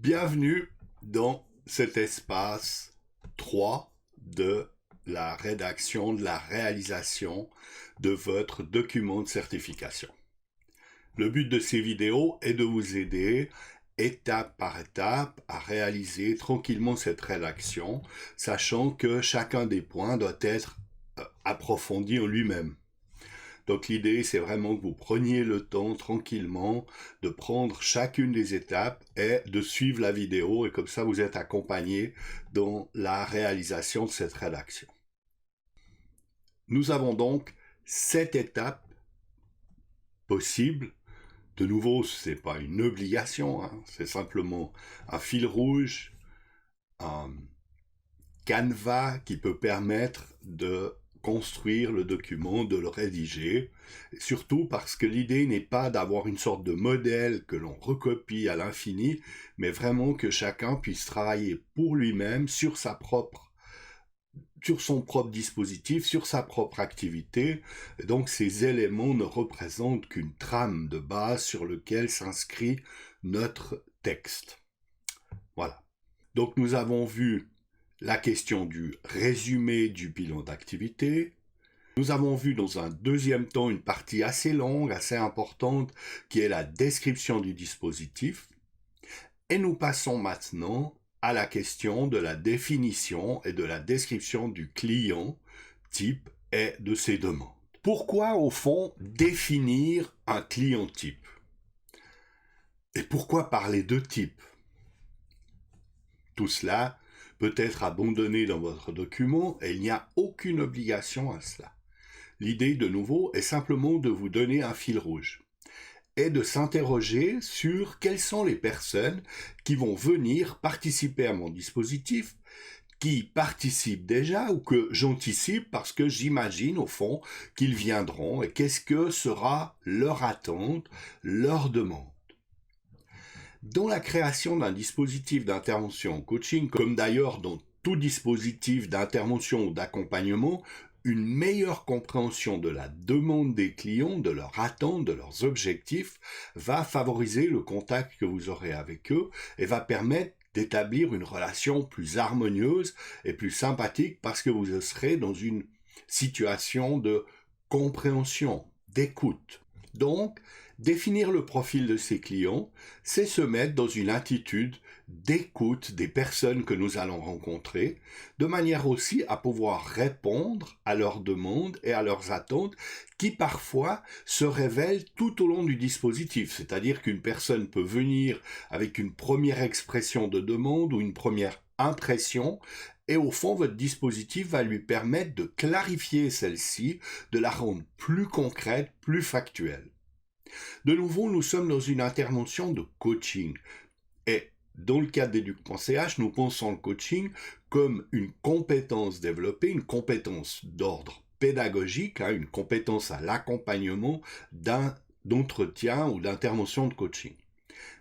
Bienvenue dans cet espace 3 de la rédaction, de la réalisation de votre document de certification. Le but de ces vidéos est de vous aider étape par étape à réaliser tranquillement cette rédaction, sachant que chacun des points doit être approfondi en lui-même. Donc l'idée, c'est vraiment que vous preniez le temps tranquillement de prendre chacune des étapes et de suivre la vidéo, et comme ça vous êtes accompagné dans la réalisation de cette rédaction. Nous avons donc 7 étapes possibles. De nouveau, ce n'est pas une obligation, c'est simplement un fil rouge, un canevas qui peut permettre de construire le document, de le rédiger, surtout parce que l'idée n'est pas d'avoir une sorte de modèle que l'on recopie à l'infini, mais vraiment que chacun puisse travailler pour lui-même sur son propre dispositif, sur sa propre activité. Et donc ces éléments ne représentent qu'une trame de base sur laquelle s'inscrit notre texte. Voilà. Donc nous avons vu la question du résumé du bilan d'activité. Nous avons vu dans un deuxième temps une partie assez longue, assez importante, qui est la description du dispositif. Et nous passons maintenant à la question de la définition et de la description du client type et de ses demandes. Pourquoi, au fond, définir un client type? Et pourquoi parler de type? Tout cela peut être abandonné dans votre document et il n'y a aucune obligation à cela. L'idée, de nouveau, est simplement de vous donner un fil rouge et de s'interroger sur quelles sont les personnes qui vont venir participer à mon dispositif, qui participent déjà ou que j'anticipe parce que j'imagine au fond qu'ils viendront et qu'est-ce que sera leur attente, leur demande. Dans la création d'un dispositif d'intervention en coaching, comme d'ailleurs dans tout dispositif d'intervention ou d'accompagnement, une meilleure compréhension de la demande des clients, de leurs attentes, de leurs objectifs, va favoriser le contact que vous aurez avec eux et va permettre d'établir une relation plus harmonieuse et plus sympathique parce que vous serez dans une situation de compréhension, d'écoute. Donc, définir le profil de ses clients, c'est se mettre dans une attitude d'écoute des personnes que nous allons rencontrer, de manière aussi à pouvoir répondre à leurs demandes et à leurs attentes qui parfois se révèlent tout au long du dispositif. C'est-à-dire qu'une personne peut venir avec une première expression de demande ou une première impression, et au fond, votre dispositif va lui permettre de clarifier celle-ci, de la rendre plus concrète, plus factuelle. De nouveau, nous sommes dans une intervention de coaching. Et dans le cadre d'Educ.ch, nous pensons le coaching comme une compétence développée, une compétence d'ordre pédagogique, une compétence à l'accompagnement d'entretien ou d'intervention de coaching.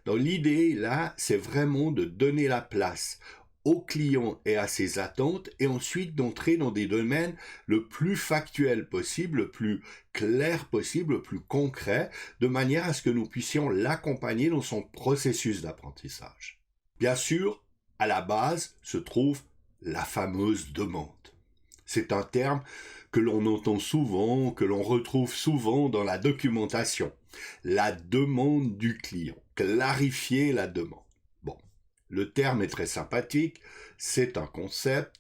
Donc l'idée, là, c'est vraiment de donner la place au client et à ses attentes, et ensuite d'entrer dans des domaines le plus factuel possible, le plus clair possible, le plus concret, de manière à ce que nous puissions l'accompagner dans son processus d'apprentissage. Bien sûr, à la base se trouve la fameuse demande. C'est un terme que l'on entend souvent, que l'on retrouve souvent dans la documentation. La demande du client, clarifier la demande. Le terme est très sympathique, c'est un concept.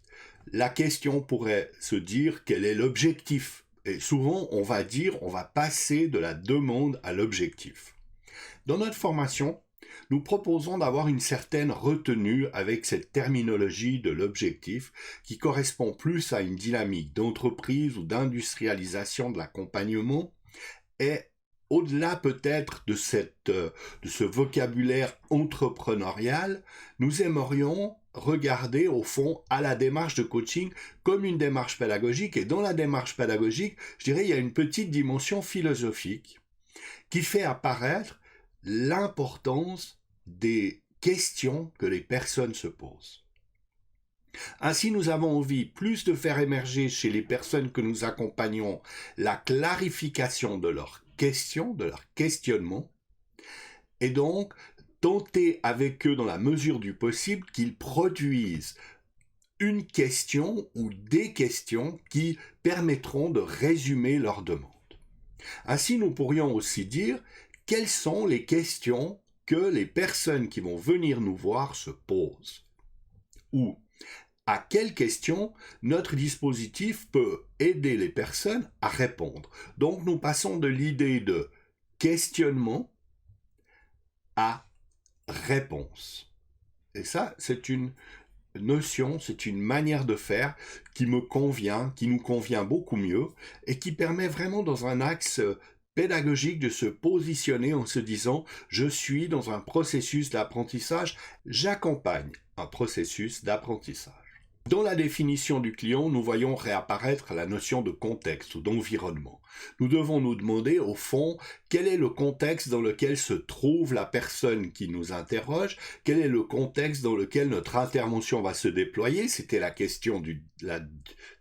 La question pourrait se dire quel est l'objectif. Et souvent, on va passer de la demande à l'objectif. Dans notre formation, nous proposons d'avoir une certaine retenue avec cette terminologie de l'objectif qui correspond plus à une dynamique d'entreprise ou d'industrialisation de l'accompagnement et au-delà peut-être de ce vocabulaire entrepreneurial, nous aimerions regarder au fond à la démarche de coaching comme une démarche pédagogique. Et dans la démarche pédagogique, je dirais, il y a une petite dimension philosophique qui fait apparaître l'importance des questions que les personnes se posent. Ainsi, nous avons envie plus de faire émerger chez les personnes que nous accompagnons la clarification de leurs questions, de leurs questionnements, et donc tenter avec eux dans la mesure du possible qu'ils produisent une question ou des questions qui permettront de résumer leur demande. Ainsi, nous pourrions aussi dire quelles sont les questions que les personnes qui vont venir nous voir se posent. Ou à quelles questions notre dispositif peut aider les personnes à répondre. Donc nous passons de l'idée de questionnement à réponse. Et ça, c'est une notion, c'est une manière de faire qui me convient, qui nous convient beaucoup mieux et qui permet vraiment dans un axe pédagogique de se positionner en se disant « je suis dans un processus d'apprentissage, j'accompagne un processus d'apprentissage ». Dans la définition du client, nous voyons réapparaître la notion de contexte ou d'environnement. Nous devons nous demander, au fond, quel est le contexte dans lequel se trouve la personne qui nous interroge, quel est le contexte dans lequel notre intervention va se déployer, c'était la question de la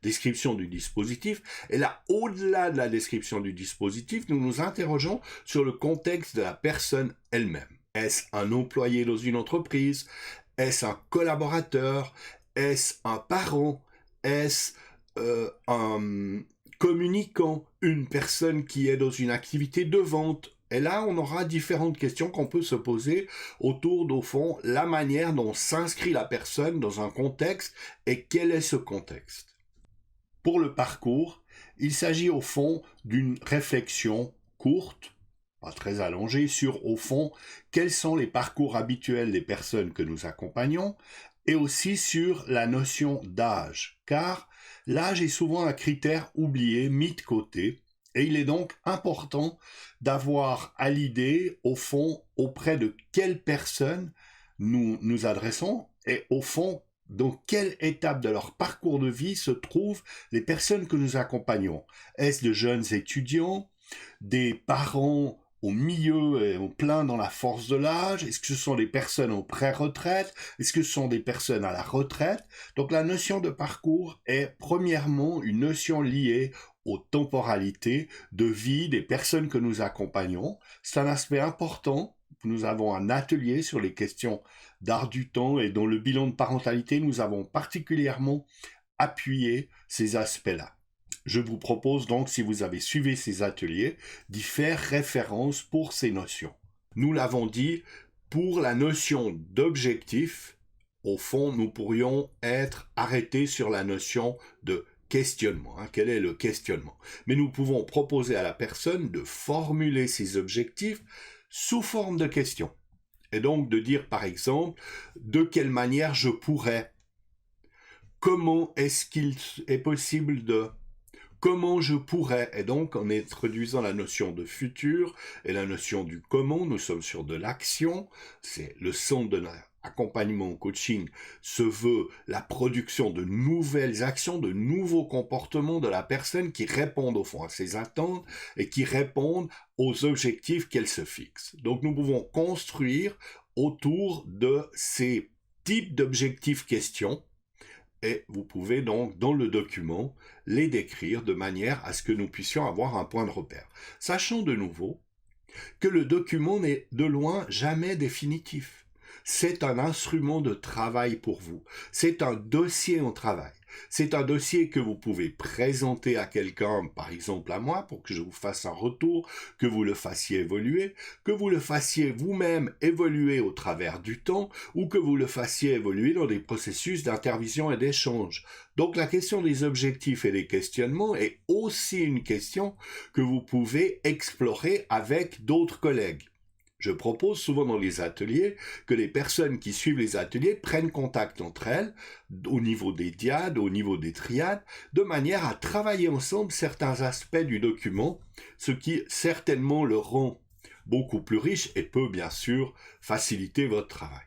description du dispositif, et là, au-delà de la description du dispositif, nous nous interrogeons sur le contexte de la personne elle-même. Est-ce un employé dans une entreprise? Est-ce un collaborateur? Est-ce un parent? Est-ce un communicant? Une personne qui est dans une activité de vente? Et là, on aura différentes questions qu'on peut se poser autour, au fond, la manière dont s'inscrit la personne dans un contexte et quel est ce contexte. Pour le parcours, il s'agit au fond d'une réflexion courte, pas très allongée, sur, au fond, quels sont les parcours habituels des personnes que nous accompagnons, et aussi sur la notion d'âge, car l'âge est souvent un critère oublié, mis de côté, et il est donc important d'avoir à l'idée, au fond, auprès de quelle personne nous nous adressons, et au fond, dans quelle étape de leur parcours de vie se trouvent les personnes que nous accompagnons. Est-ce de jeunes étudiants, des parents au milieu et au plein dans la force de l'âge? Est-ce que ce sont des personnes en pré-retraite? Est-ce que ce sont des personnes à la retraite? Donc la notion de parcours est premièrement une notion liée aux temporalités de vie des personnes que nous accompagnons. C'est un aspect important. Nous avons un atelier sur les questions d'art du temps et dans le bilan de parentalité, nous avons particulièrement appuyé ces aspects-là. Je vous propose donc, si vous avez suivi ces ateliers, d'y faire référence pour ces notions. Nous l'avons dit, pour la notion d'objectif, au fond, nous pourrions être arrêtés sur la notion de questionnement. Quel est le questionnement? Mais nous pouvons proposer à la personne de formuler ses objectifs sous forme de questions. Et donc de dire, par exemple, de quelle manière je pourrais, comment est-ce qu'il est possible de... Comment je pourrais, et donc en introduisant la notion de futur et la notion du comment, nous sommes sur de l'action, c'est le centre de l'accompagnement au coaching, se veut la production de nouvelles actions, de nouveaux comportements de la personne qui répondent au fond à ses attentes et qui répondent aux objectifs qu'elle se fixe. Donc nous pouvons construire autour de ces types d'objectifs questions. Et vous pouvez donc, dans le document, les décrire de manière à ce que nous puissions avoir un point de repère. Sachant de nouveau que le document n'est de loin jamais définitif. C'est un instrument de travail pour vous. C'est un dossier en travail. C'est un dossier que vous pouvez présenter à quelqu'un, par exemple à moi, pour que je vous fasse un retour, que vous le fassiez évoluer, que vous le fassiez vous-même évoluer au travers du temps, ou que vous le fassiez évoluer dans des processus d'intervision et d'échange. Donc la question des objectifs et des questionnements est aussi une question que vous pouvez explorer avec d'autres collègues. Je propose souvent dans les ateliers que les personnes qui suivent les ateliers prennent contact entre elles, au niveau des diades, au niveau des triades, de manière à travailler ensemble certains aspects du document, ce qui certainement le rend beaucoup plus riche et peut bien sûr faciliter votre travail.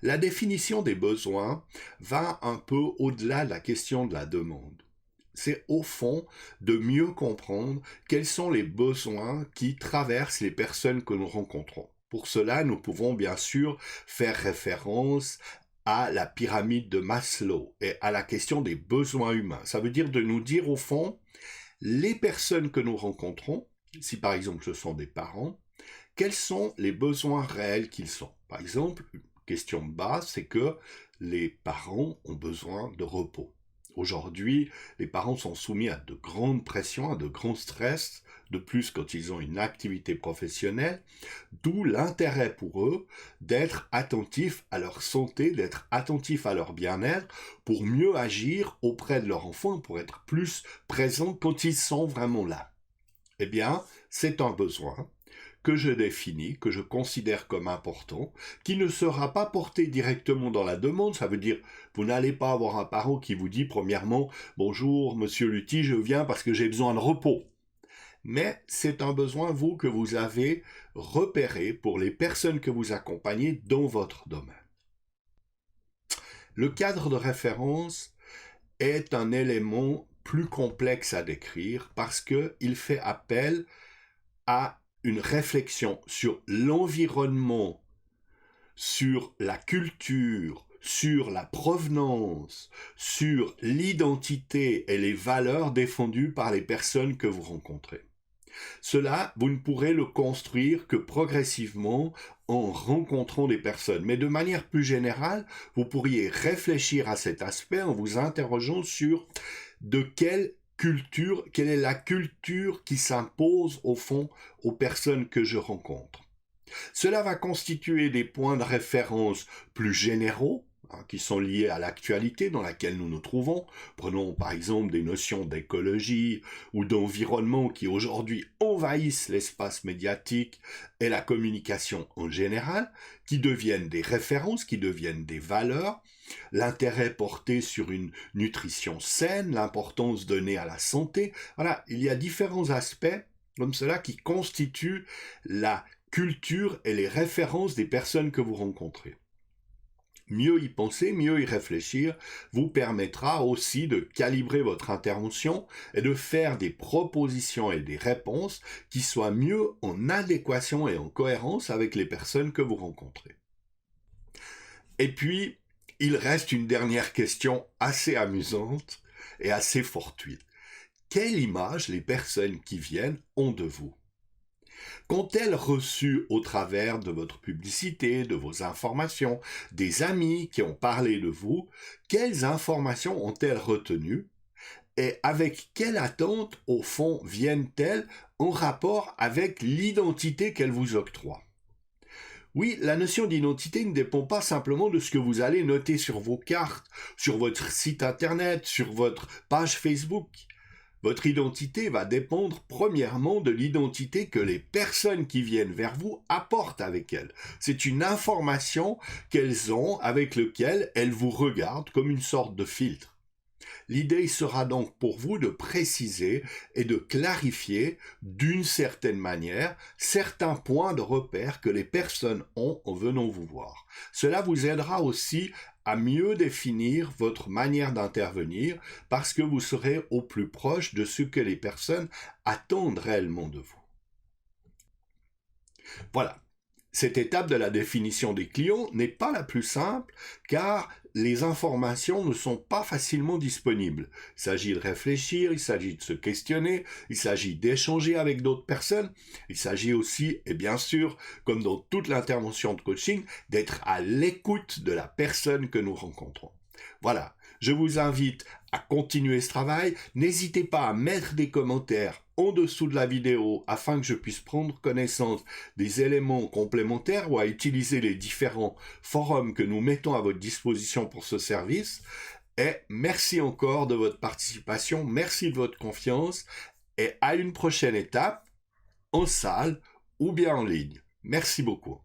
La définition des besoins va un peu au-delà de la question de la demande. C'est au fond de mieux comprendre quels sont les besoins qui traversent les personnes que nous rencontrons. Pour cela, nous pouvons bien sûr faire référence à la pyramide de Maslow et à la question des besoins humains. Ça veut dire de nous dire au fond, les personnes que nous rencontrons, si par exemple ce sont des parents, quels sont les besoins réels qu'ils sont. Par exemple, une question de base, c'est que les parents ont besoin de repos. Aujourd'hui, les parents sont soumis à de grandes pressions, à de grands stress, de plus quand ils ont une activité professionnelle, d'où l'intérêt pour eux d'être attentifs à leur santé, d'être attentifs à leur bien-être, pour mieux agir auprès de leur enfant, pour être plus présents quand ils sont vraiment là. Eh bien, c'est un besoin que je définis, que je considère comme important, qui ne sera pas porté directement dans la demande. Ça veut dire, vous n'allez pas avoir un parent qui vous dit, premièrement, « Bonjour, monsieur Lutti, je viens parce que j'ai besoin de repos. » Mais c'est un besoin, vous, que vous avez repéré pour les personnes que vous accompagnez dans votre domaine. Le cadre de référence est un élément plus complexe à décrire parce qu'il fait appel à une réflexion sur l'environnement, sur la culture, sur la provenance, sur l'identité et les valeurs défendues par les personnes que vous rencontrez. Cela, vous ne pourrez le construire que progressivement en rencontrant des personnes. Mais de manière plus générale, vous pourriez réfléchir à cet aspect en vous interrogeant sur de quelle est la culture qui s'impose au fond aux personnes que je rencontre. Cela va constituer des points de référence plus généraux, qui sont liés à l'actualité dans laquelle nous nous trouvons. Prenons par exemple des notions d'écologie ou d'environnement qui aujourd'hui envahissent l'espace médiatique et la communication en général, qui deviennent des références, qui deviennent des valeurs, l'intérêt porté sur une nutrition saine, l'importance donnée à la santé. Voilà, il y a différents aspects comme cela qui constituent la culture et les références des personnes que vous rencontrez. Mieux y penser, mieux y réfléchir vous permettra aussi de calibrer votre intervention et de faire des propositions et des réponses qui soient mieux en adéquation et en cohérence avec les personnes que vous rencontrez. Et puis, il reste une dernière question assez amusante et assez fortuite. Quelle image les personnes qui viennent ont de vous ? Qu'ont-elles reçu au travers de votre publicité, de vos informations, des amis qui ont parlé de vous? Quelles informations ont-elles retenues? Et avec quelle attente, au fond, viennent-elles en rapport avec l'identité qu'elles vous octroient? Oui, la notion d'identité ne dépend pas simplement de ce que vous allez noter sur vos cartes, sur votre site internet, sur votre page Facebook. Votre identité va dépendre premièrement de l'identité que les personnes qui viennent vers vous apportent avec elles. C'est une information qu'elles ont avec laquelle elles vous regardent comme une sorte de filtre. L'idée sera donc pour vous de préciser et de clarifier d'une certaine manière certains points de repère que les personnes ont en venant vous voir. Cela vous aidera aussi à mieux définir votre manière d'intervenir parce que vous serez au plus proche de ce que les personnes attendent réellement de vous. Voilà. Cette étape de la définition des clients n'est pas la plus simple car les informations ne sont pas facilement disponibles. Il s'agit de réfléchir, il s'agit de se questionner, il s'agit d'échanger avec d'autres personnes, il s'agit aussi, et bien sûr, comme dans toute l'intervention de coaching, d'être à l'écoute de la personne que nous rencontrons. Voilà, je vous invite à continuer ce travail. N'hésitez pas à mettre des commentaires en dessous de la vidéo afin que je puisse prendre connaissance des éléments complémentaires ou à utiliser les différents forums que nous mettons à votre disposition pour ce service. Et merci encore de votre participation, merci de votre confiance et à une prochaine étape, en salle ou bien en ligne. Merci beaucoup.